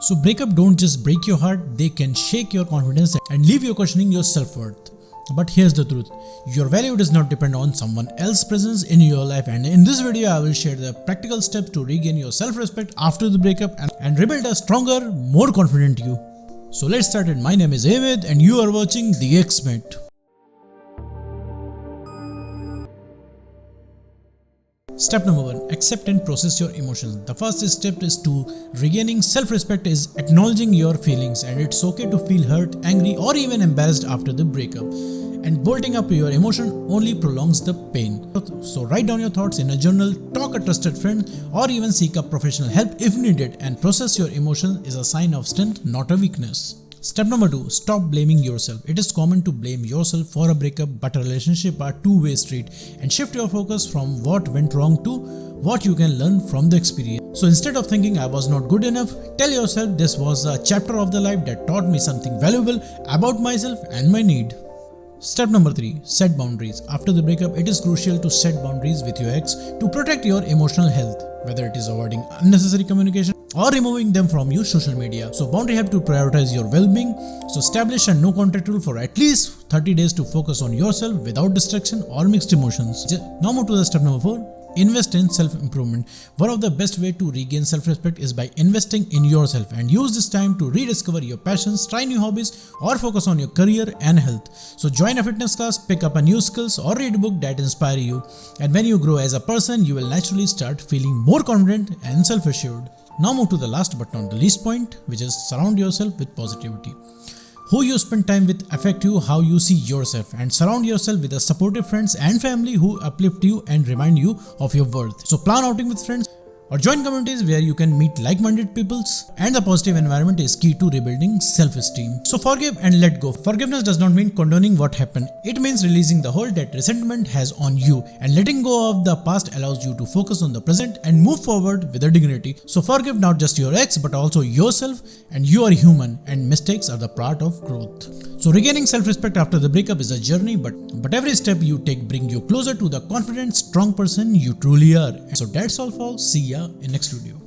So breakup don't just break your heart, they can shake your confidence and leave you questioning your self-worth. But here's the truth, your value does not depend on someone else's presence in your life, and in this video I will share the practical steps to regain your self-respect after the breakup and rebuild a stronger, more confident you. So let's start it. My name is Avid and you are watching The X-Mate. Step number 1. Accept and process your emotions. The first step is to regaining self-respect is acknowledging your feelings, and it's okay to feel hurt, angry or even embarrassed after the breakup. And bolting up your emotion only prolongs the pain. So write down your thoughts in a journal, talk a trusted friend or even seek a professional help if needed, and process your emotions is a sign of strength, not a weakness. Step number 2. Stop blaming yourself. It is common to blame yourself for a breakup, but a relationship are two-way street, and shift your focus from what went wrong to what you can learn from the experience. So instead of thinking I was not good enough, tell yourself this was a chapter of the life that taught me something valuable about myself and my need. Step number 3. Set boundaries. After the breakup, it is crucial to set boundaries with your ex to protect your emotional health, whether it is avoiding unnecessary communication or removing them from your social media. So boundary help to prioritize your well-being. So establish a no contact rule for at least 30 days to focus on yourself without distraction or mixed emotions. Now move to the step number 4. Invest in self-improvement. One of the best way to regain self-respect is by investing in yourself, and use this time to rediscover your passions, try new hobbies or focus on your career and health. So join a fitness class, pick up a new skills or read a book that inspire you. And when you grow as a person, you will naturally start feeling more confident and self-assured. Now move to the last but not the least point, which is surround yourself with positivity. Who you spend time with affect you how you see yourself, and surround yourself with supportive friends and family who uplift you and remind you of your worth. So plan outing with friends or join communities where you can meet like-minded peoples, and the positive environment is key to rebuilding self-esteem. So forgive and let go. Forgiveness does not mean condoning what happened. It means releasing the hold that resentment has on you, and letting go of the past allows you to focus on the present and move forward with dignity. So forgive not just your ex but also yourself, and you are human and mistakes are the part of growth. So regaining self-respect after the breakup is a journey, but every step you take brings you closer to the confident, strong person you truly are. So that's all folks. See ya in next video.